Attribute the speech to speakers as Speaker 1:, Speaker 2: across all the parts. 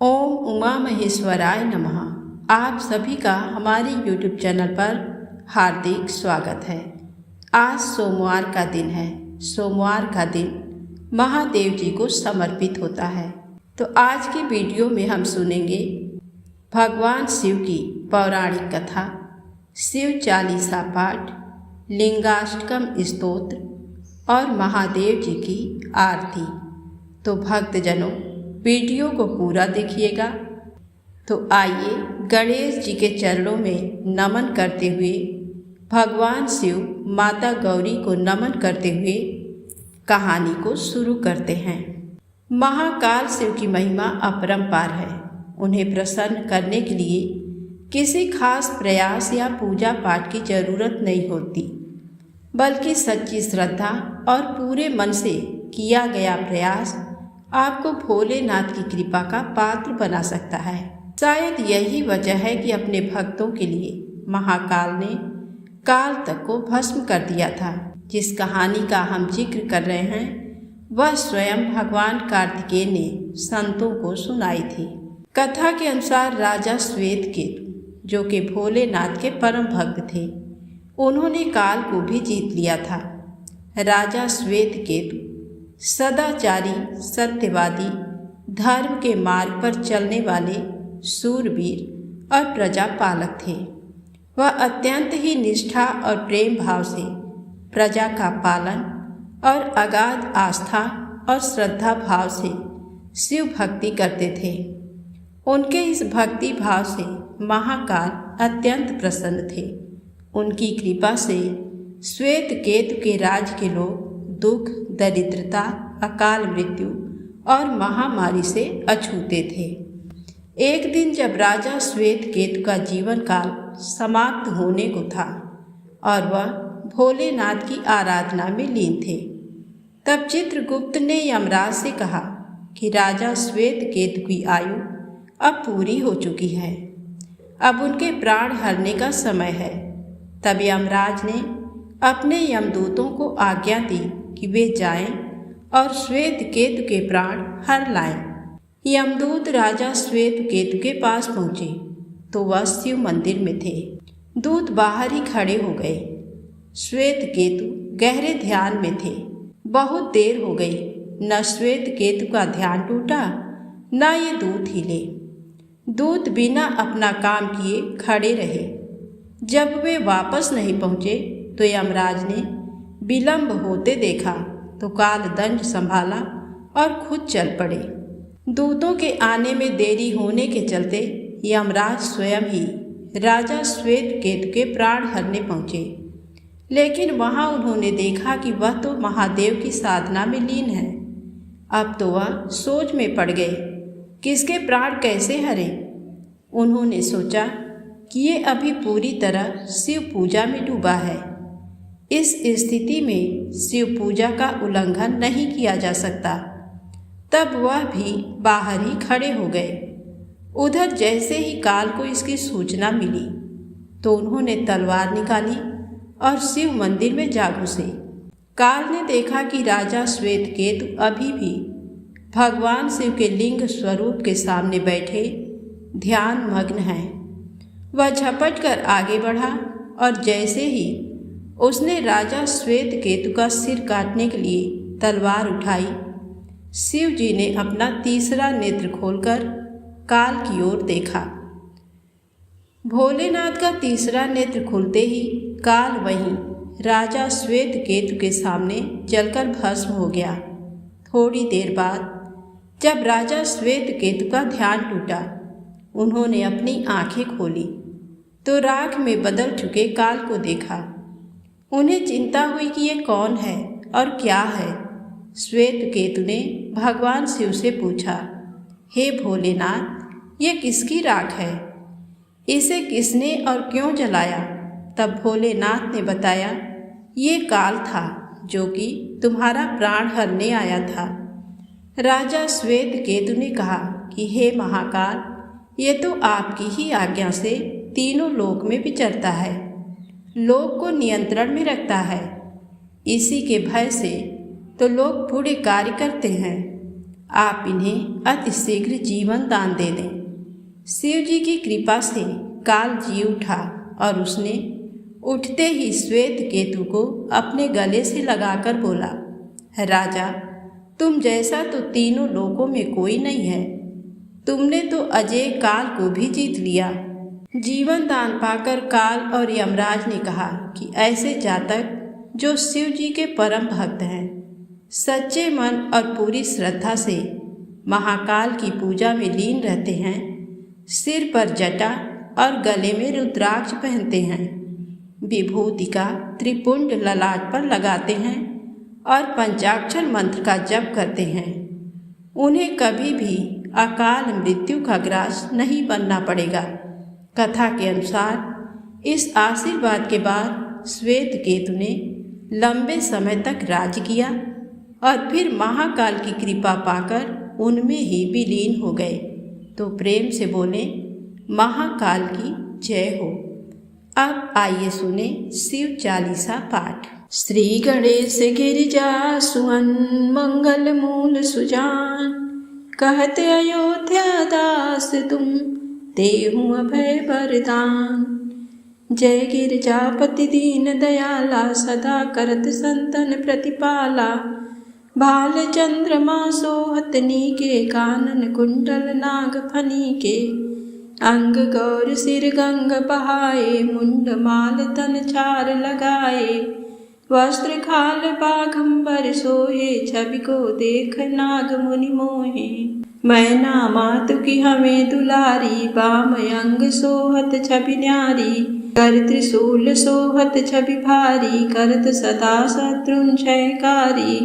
Speaker 1: ओम उमा महेश्वराय नमः। आप सभी का हमारे YouTube चैनल पर हार्दिक स्वागत है। आज सोमवार का दिन है। सोमवार का दिन महादेव जी को समर्पित होता है। तो आज की वीडियो में हम सुनेंगे भगवान शिव की पौराणिक कथा, शिव चालीसा पाठ, लिंगाष्टकम स्तोत्र और महादेव जी की आरती। तो भक्तजनों, वीडियो को पूरा देखिएगा। तो आइए गणेश जी के चरणों में नमन करते हुए, भगवान शिव माता गौरी को नमन करते हुए कहानी को शुरू करते हैं। महाकाल शिव की महिमा अपरंपार है। उन्हें प्रसन्न करने के लिए किसी खास प्रयास या पूजा पाठ की जरूरत नहीं होती, बल्कि सच्ची श्रद्धा और पूरे मन से किया गया प्रयास आपको भोलेनाथ की कृपा का पात्र बना सकता है। शायद यही वजह है कि अपने भक्तों के लिए महाकाल ने काल तक को भस्म कर दिया था। जिस कहानी का हम जिक्र कर रहे हैं वह स्वयं भगवान कार्तिकेय ने संतों को सुनाई थी। कथा के अनुसार राजा श्वेतकेतु, जो कि भोलेनाथ के परम भक्त थे, उन्होंने काल को भी जीत लिया था। राजा श्वेतकेतु सदाचारी, सत्यवादी, धर्म के मार्ग पर चलने वाले शूरवीर और प्रजा पालक थे। वह अत्यंत ही निष्ठा और प्रेम भाव से प्रजा का पालन और अगाध आस्था और श्रद्धा भाव से शिव भक्ति करते थे। उनके इस भक्ति भाव से महाकाल अत्यंत प्रसन्न थे। उनकी कृपा से श्वेतकेतु के राज के लोग दुख, दरिद्रता, अकाल मृत्यु और महामारी से अछूते थे। एक दिन जब राजा श्वेतकेतु का जीवन काल समाप्त होने को था और वह भोलेनाथ की आराधना में लीन थे, तब चित्रगुप्त ने यमराज से कहा कि राजा श्वेतकेतु की आयु अब पूरी हो चुकी है, अब उनके प्राण हरने का समय है। तब यमराज ने अपने यमदूतों को आज्ञा दी कि वे जाएं और श्वेतकेतु के प्राण हर लाएं। यमदूत राजा श्वेतकेतु के पास पहुँचे तो वह शिव मंदिर में थे। दूत बाहर ही खड़े हो गए। श्वेतकेतु गहरे ध्यान में थे। बहुत देर हो गई, न श्वेतकेतु का ध्यान टूटा न ये दूत हिले। दूत बिना अपना काम किए खड़े रहे। जब वे वापस नहीं पहुँचे तो यमराज ने विलंब होते देखा तो काल दंड संभाला और खुद चल पड़े। दूतों के आने में देरी होने के चलते यमराज स्वयं ही राजा श्वेतकेतु के प्राण हरने पहुँचे। लेकिन वहाँ उन्होंने देखा कि वह तो महादेव की साधना में लीन है। अब तो वह सोच में पड़ गए, किसके प्राण कैसे हरे। उन्होंने सोचा कि ये अभी पूरी तरह शिव पूजा में डूबा है। इस स्थिति में शिव पूजा का उल्लंघन नहीं किया जा सकता। तब वह भी बाहर ही खड़े हो गए। उधर जैसे ही काल को इसकी सूचना मिली तो उन्होंने तलवार निकाली और शिव मंदिर में जा घुसे। काल ने देखा कि राजा श्वेतकेतु अभी भी भगवान शिव के लिंग स्वरूप के सामने बैठे ध्यान मग्न हैं। वह झपट कर आगे बढ़ा और जैसे ही उसने राजा श्वेतकेतु का सिर काटने के लिए तलवार उठाई, शिव जी ने अपना तीसरा नेत्र खोलकर काल की ओर देखा। भोलेनाथ का तीसरा नेत्र खुलते ही काल वहीं राजा श्वेतकेतु के सामने जलकर भस्म हो गया। थोड़ी देर बाद जब राजा श्वेतकेतु का ध्यान टूटा, उन्होंने अपनी आंखें खोली तो राख में बदल चुके काल को देखा। उन्हें चिंता हुई कि ये कौन है और क्या है। श्वेतकेतु ने भगवान शिव से पूछा, हे भोलेनाथ, ये किसकी राख है? इसे किसने और क्यों जलाया? तब भोलेनाथ ने बताया, ये काल था जो कि तुम्हारा प्राण हरने आया था। राजा श्वेतकेतु ने कहा कि हे महाकाल, ये तो आपकी ही आज्ञा से तीनों लोक में विचरता है, लोक को नियंत्रण में रखता है। इसी के भय से तो लोग बुरे कार्य करते हैं। आप इन्हें अतिशीघ्र जीवन दान दे दें। शिव जी की कृपा से काल जी उठा और उसने उठते ही श्वेत केतु को अपने गले से लगाकर बोला, राजा, तुम जैसा तो तीनों लोकों में कोई नहीं है। तुमने तो अजय काल को भी जीत लिया। जीवन दान पाकर काल और यमराज ने कहा कि ऐसे जातक जो शिव जी के परम भक्त हैं, सच्चे मन और पूरी श्रद्धा से महाकाल की पूजा में लीन रहते हैं, सिर पर जटा और गले में रुद्राक्ष पहनते हैं, विभूति का त्रिपुंड ललाट पर लगाते हैं और पंचाक्षर मंत्र का जप करते हैं, उन्हें कभी भी अकाल मृत्यु का ग्रास नहीं बनना पड़ेगा। कथा के अनुसार इस आशीर्वाद के बाद श्वेत केतु ने लंबे समय तक राज किया और फिर महाकाल की कृपा पाकर उनमें ही विलीन हो गए। तो प्रेम से बोले, महाकाल की जय हो। अब आइए सुने शिव चालीसा पाठ। श्री गणेश गिरिजा सुअन मंगल मूल सुजान, कहते अयोध्या दास तुम देहु अभय वरदान। जय गिरिजापति दीन दयाला, सदा करत संतन प्रतिपाला। भाल चंद्रमा सोहत नीके, कानन कुंडल नाग फनी के। अंग गौर सिर गंग बहाए, मुंड माल तन चार लगाए। वस्त्र खाल बाघंबर सोहे, छवि को देख नाग मुनि मोहे। मैना मातु की हमें दुलारी, बाम अंग सोहत छवि न्यारी। कर त्रिशूल सोहत छवि भारी, करत सदा शत्रुन क्षयकारी।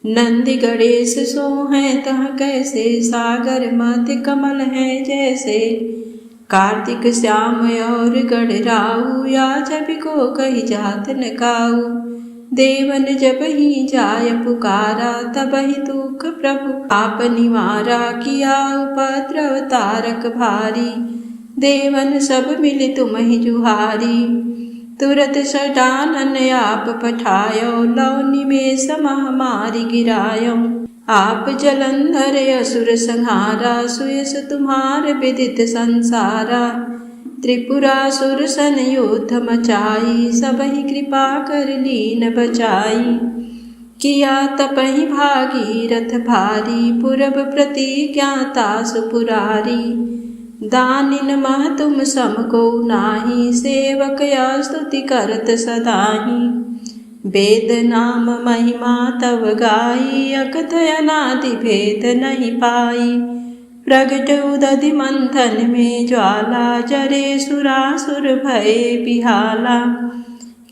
Speaker 1: नंदी गणेश सो हैं तह कैसे, सागर मध्य कमल है जैसे। कार्तिक श्याम और गणराऊ, या छवि को कही जात न काऊ। देवन जब ही जाय पुकारा, तब ही दुख प्रभु आप निवारा। किया उपद्रव तारक भारी, देवन सब मिले तुम ही जुहारी। तुरत सडानन आप पठायो, लौ निमेष महामारी गिरायो। आप जलंधर असुर संहारा, सुयस तुम्हार विदित संसारा। त्रिपुरासुर सन युद्ध मचाई, सबहि कृपा कर लीन बचाई। किया तपहि भागीरथ भारी, पूरब प्रतिज्ञाता सुपुरारी। दानिन मह तुम सम को नाही, सेवक या स्तुति करत सदाही। वेद नाम महिमा तव गाई, अकथय अनादि भेद नहीं पाई। प्रगट उदधि मंथन में ज्वाला, जरे सुरासुर भये बिहाला।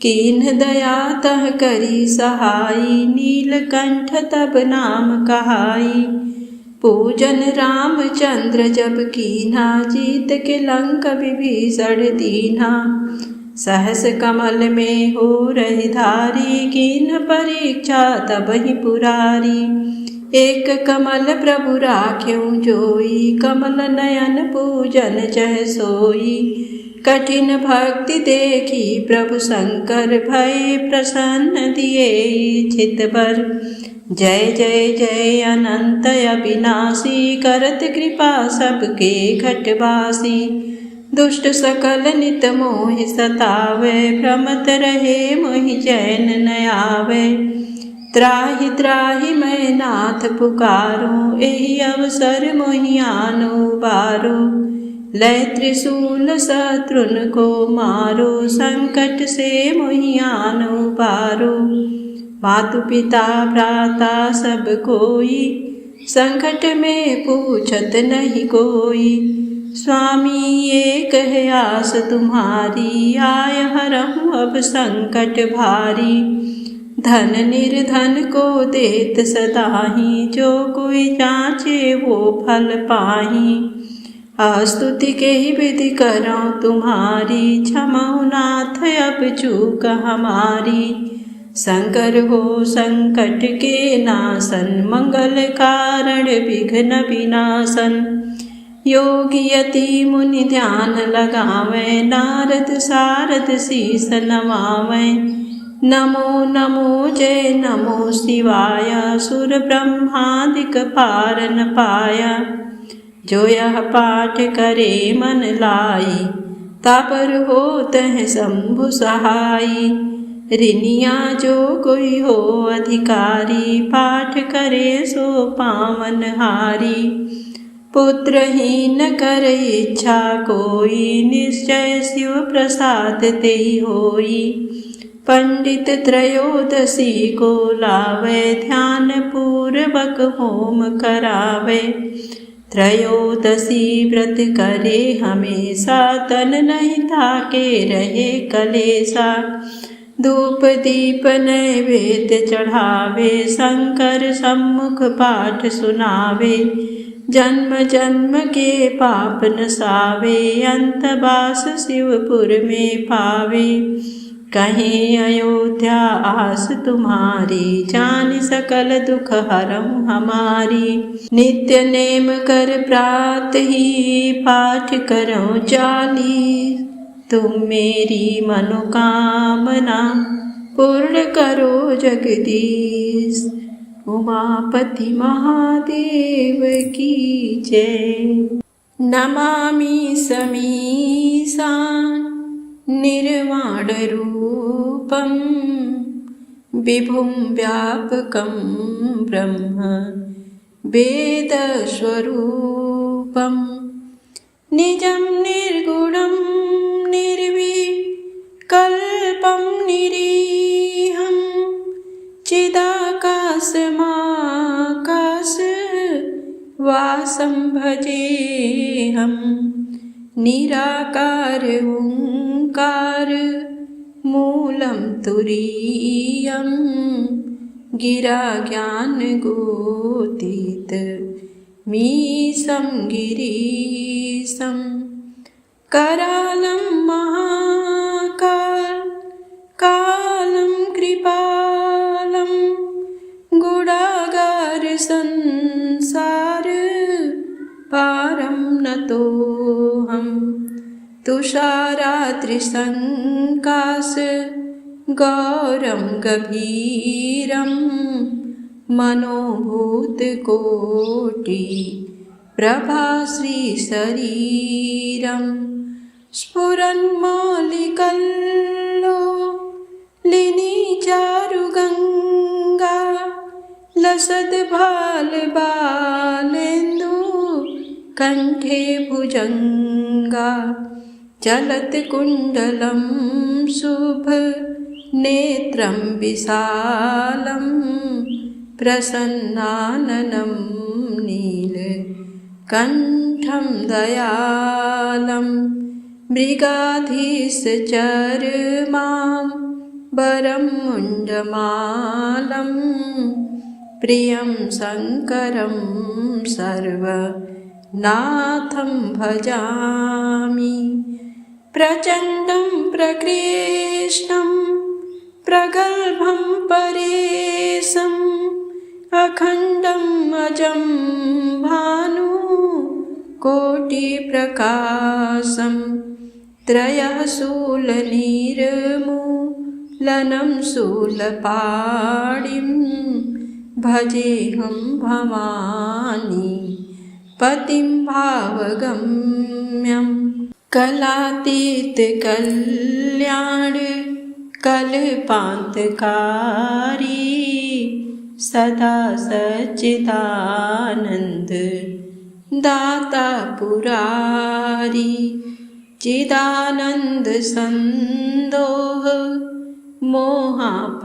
Speaker 1: कीन्ह दया तह करी सहाई, नीलकंठ तब नाम कहाई। पूजन रामचंद्र जब कीन्हा, जीत के लंक विभीषण दीन्हा। सहस कमल में हो रही धारी, कीन्ह परीक्षा तब ही पुरारी। एक कमल प्रभु राख्यों जोई, कमल नयन पूजन चह सोई। कठिन भक्ति देखी प्रभु शंकर, भय प्रसन्न दिए चित भर। जय जय जय अनंत अविनाशी, करत कृपा सबके घटवासी। दुष्ट सकल नित मोह सतावे, भ्रमत रहे मोहि चैन न आवे। त्राहि त्राहि मैं नाथ पुकारो, एहि अवसर मोहि आनो बारो। लय त्रिशूल शत्रुन को मारो, संकट से मोहि आनो बारो। मातु पिता भ्राता सब कोई, संकट में पूछत नहीं कोई। स्वामी एक है आस तुम्हारी, आय हरहु अब संकट भारी। धन निर्धन को देत सदाही, जो कोई जांचे वो फल पाही। स्तुति के ही विधि करो तुम्हारी, क्षमौ नाथ अब चूक हमारी। शंकर हो संकट के नाशन, मंगल कारण विघ्न विनाशन। योगी यति मुनि ध्यान लगावें, नारद सारद शीस नवावें। नमो नमो जय नमो शिवाय। सुर ब्रह्मादिक पार न पाया, जो यह पाठ करे मन लाई, तापर होत है शंभु सहाई। ऋनिया जो कोई हो अधिकारी, पाठ करे सो पावन हारी। पुत्रहीन कर इच्छा कोई, निश्चय शिव प्रसाद तेहि होई। पंडित त्रयोदशी को लावे, ध्यान पूर्वक होम करावे। त्रयोदशी व्रत करे हमेशा, तन नहीं ताके रहे कलेसा। धूप दीप नैवेद्य चढ़ावे, शंकर सम्मुख पाठ सुनावे। जन्म जन्म के पाप नसावे, अंतवास शिवपुर में पावे। कहीं अयोध्या आस तुम्हारी, जान सकल दुख हरम हमारी। नित्य नेम कर प्रात ही, पाठ करो चालीस। तुम मेरी मनोकामना, पूर्ण करो जगदीश। उमापति महादेव की जय। नमामि समीशान निर्वाण रूपम, विभुं व्यापकं ब्रह्म वेद स्वरूपम। निजं निर्गुणं निर्विकल्पं निरीहं, चिदाकाशमाकाश वासं भजेऽहम्। निराकार ओंकार मूलं तुरीयं, गिरा ज्ञान गोतीत मीशं गिरीशं। करालं महाकाल कालं कृपालं, गुणागार संसार पारं नतोऽहम्। तुषाराद्रिसङ्काश गौरं गभीरं, मनोभूतकोटि प्रभाश्रीशरीरं। स्फुरन्मौलिकल्लोलिनी चारुगङ्गा, लसद्भालबालेन्दु कंठे भुजंगा। चलत्कुण्डलं शुभ नेत्रं विशालं, प्रसन्नाननं नीलकण्ठं दयालं। मृगाधीशचर्मां वरं मुण्डमालं, प्रियं शङ्करं सर्वनाथं भजामि। प्रचण्डं प्रकृष्णं प्रगल्भं परेशम्, अखण्डम् अजं भानु कोटिप्रकाशं। त्रयः शूलनिर्मूलनं शूलपाणिं, भजेऽहं भवानी पतिं भावगम्यं। कलातीत कल्याण कल्पान्तकारी, सदा सच्चिदानन्द दाता पुरारी। चिदानंद संदोह मोहापहारी,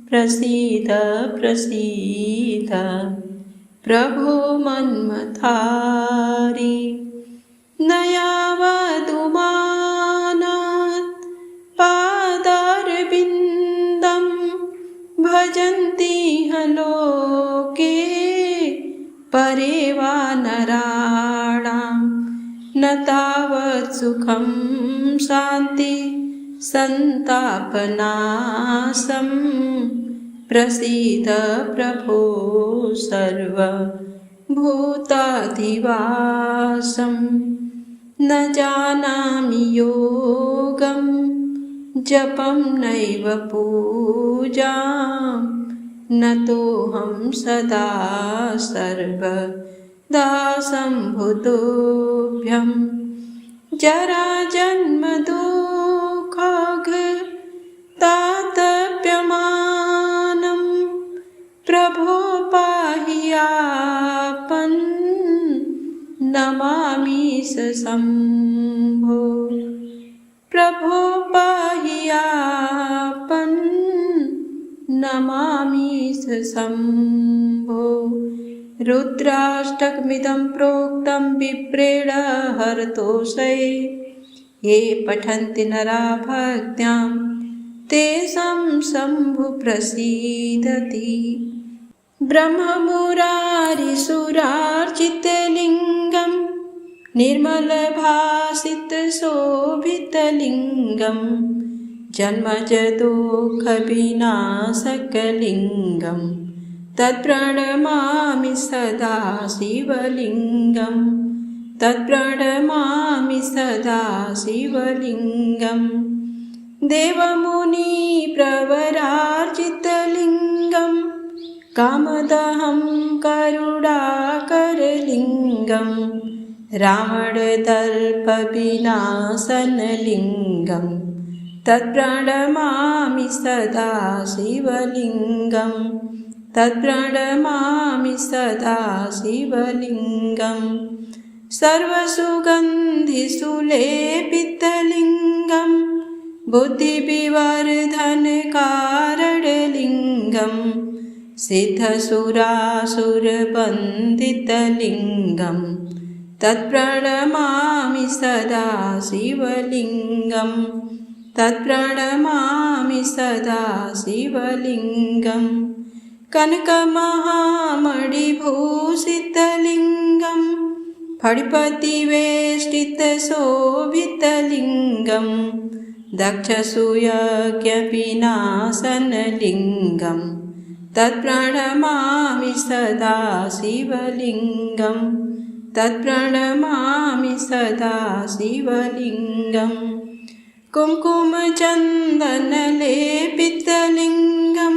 Speaker 1: प्रसीद प्रसीद प्रभो मन्मथारी। नयावदुमानात् पादारविन्दं, भजन्ति लोके परे वा नराणां। न तावत् सुखं शान्ति संतापनाशं, प्रसीद प्रभो सर्वभूताधिवासं। न जानामि योगं जपं नैव पूजां नतोऽहं सदा सर्वदा सम्भुतोऽभ्यं जराजन्मदुःखघातप्यमानं प्रभो पाहि आपन् नमामि स शम्भो। प्रभो पाहि आपन् नमामि स शम्भो। रुद्राष्टकमिदं प्रोक्तं विप्रेण हरतोषे ये पठन्ति नरा भक्त्यां तेषां शम्भु प्रसीदति। ब्रह्ममुरारिसुरार्चितलिङ्गं निर्मलभासितशोभितलिङ्गं जन्मजदुःखविनाशकलिङ्गं तत्प्रणमामि सदा शिवलिङ्गं तत्प्रणमामि सदा शिवलिङ्गं। देवमुनिप्रवरार्चितलिङ्गं कामदहं करुणाकरलिङ्गं रावणदर्पविनाशनलिङ्गं तत्प्रणमामि सदा शिवलिङ्गं तत्प्रणमामि सदा शिवलिङ्गं। सर्वसुगन्धिसुलेपितलिङ्गं बुद्धिविवर्धनकारणलिङ्गं सिद्धसुरासुरवन्दितलिङ्गं तत्प्रणमामि सदा शिवलिङ्गं तत्प्रणमामि सदा शिवलिङ्गं। कनकमहामणिभूषितलिङ्गं फणिपतिवेष्टितशोभितलिङ्गं दक्षसूयज्ञविनाशनलिङ्गं तत्प्रणमामि सदा शिवलिङ्गं तत्प्रणमामि सदा शिवलिङ्गं। कुङ्कुमचन्दनलेपितलिङ्गं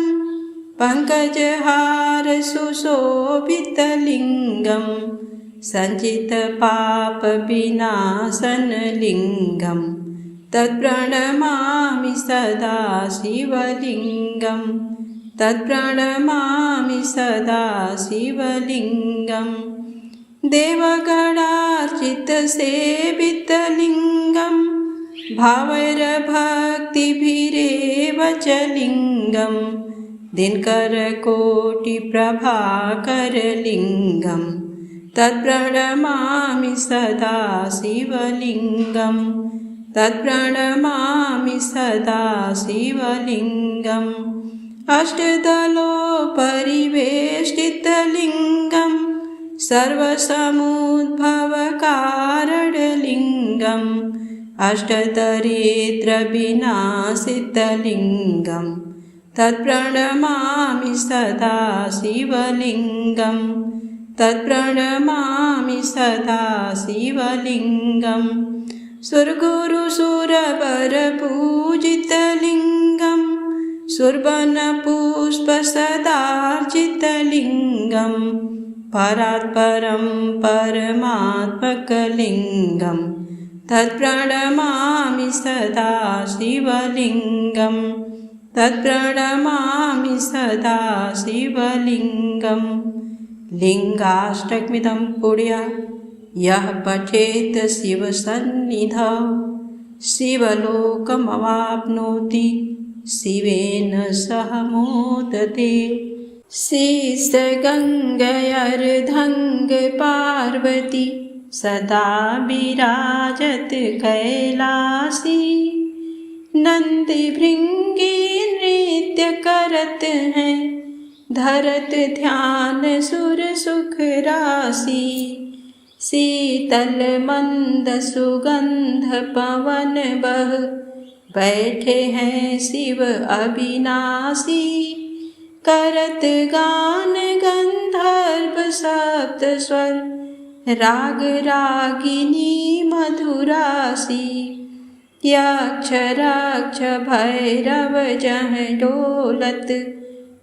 Speaker 1: पङ्कजहारसुशोभितलिङ्गं सञ्चितपापविनाशनलिङ्गं तत्प्रणमामि सदा शिवलिङ्गं तत्प्रणमामि सदा शिवलिङ्गं। देवगणार्चितसेवितलिङ्गं भावैर्भक्तिभिरेव च लिङ्गं दिनकरकोटिप्रभाकरलिङ्गं तत्प्रणमामि सदा शिवलिङ्गं तत्प्रणमामि सदा शिवलिङ्गं। अष्टदलोपरिवेष्टितलिङ्गं सर्वसमुद्भवकारणलिङ्गं अष्टदरिद्रविनाशितलिङ्गं तत्प्रणमामि सदा शिवलिङ्गं तत्प्रणमामि सदा शिवलिङ्गं। सुरगुरुसुरवरपूजितलिङ्गं सुरवनपुष्पसदार्चितलिङ्गं परात्परं परमात्मकलिङ्गं तत्प्रणमामि सदा शिवलिङ्गं तत्प्रणमामि सदा शिवलिङ्गं। लिङ्गाष्टकमिदं पुण्य यः पठेत् शिवसन्निधौ शिवलोकमवाप्नोति शिवेन सह मोदते। शेषगङ्गयर्धङ्गपार्वती सदा विराजत कैलासी नंदीभृंगी नृत्य करत हैं धरत ध्यान सुर सुख राशि। शीतल मंद सुगंध पवन बह बैठे हैं शिव अविनाशी। करत गान गंधर्व सप्त स्वर राग रागिनी मधुरासी। यक्ष रक्ष भैरव जह डोलत,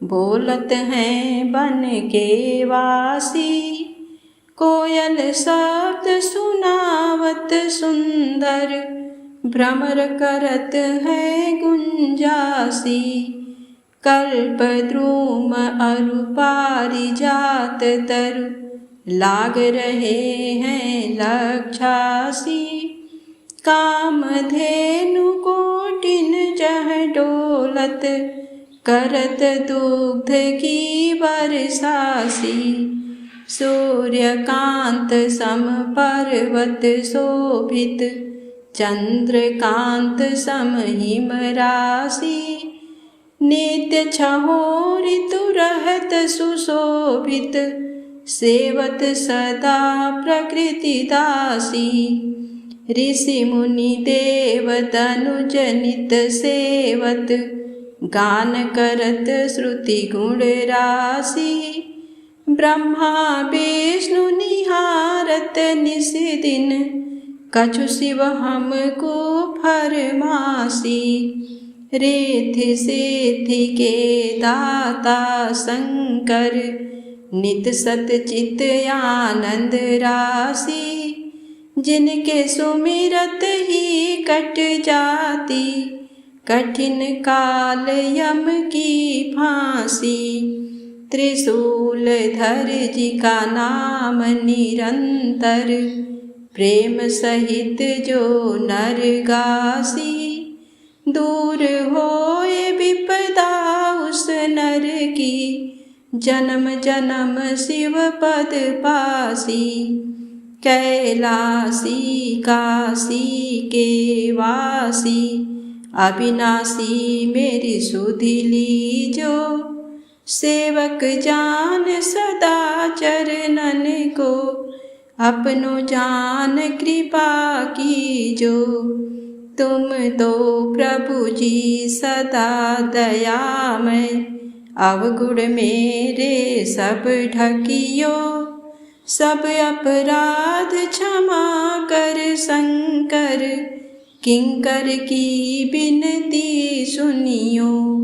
Speaker 1: बोलत हैं बन के वासी। कोयल शब्द सुनावत सुंदर, भ्रमर करत है गुंजासी। कल्पद्रुम अरु पारिजात तरु, लाग रहे हैं लक्षासी। कामधेनु कोटिन जह डोलत, करत दुग्ध की बरसासी। सूर्यकांत सम पर्वत शोभित, चंद्रकांत सम हिम राशि। नित्य छहो ऋतु रहत सुशोभित, सेवत सदा प्रकृति दासी। ऋषि मुनि देव तनुज नित सेवत, गान करत श्रुति गुण राशि। ब्रह्मा विष्णु निहारत निस दिन, कछु शिव हमको फरमासी। रिद्धि सिद्धि के दाता शंकर, नित सत चित आनंद राशि। जिनके सुमिरत ही कट जाती, कठिन काल यम की फांसी। त्रिशूल धर जी का नाम निरंतर, प्रेम सहित जो नर गासी। दूर होए विपदा उस नर की, जन्म जन्म शिव पद पासी। कैलासी काशी के वासी, अविनाशी मेरी सुधि लीजो। सेवक जान सदा चरणन को, अपनो जान कृपा कीजो। तुम तो प्रभु जी सदा दयामय, अवगुण मेरे सब ढकियो। सब अपराध क्षमा कर शंकर, किंकर की बिनती सुनियो।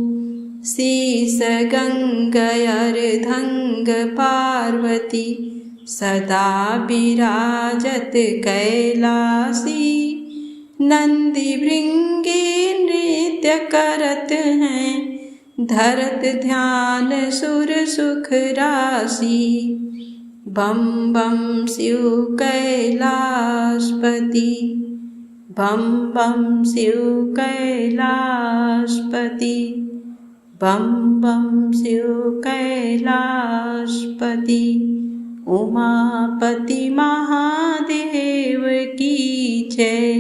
Speaker 1: शीस गंगा अर्धंग पार्वती, सदा विराजत कैलासी। नंदी भृंगी नृत्य करत हैं, धरत ध्यान सुर सुख राशि। बम बम शिव कैलाशपति, बम बम शिव कैलाशपति, बम बम शिव कैलाशपति। उमापति महादेव की जय।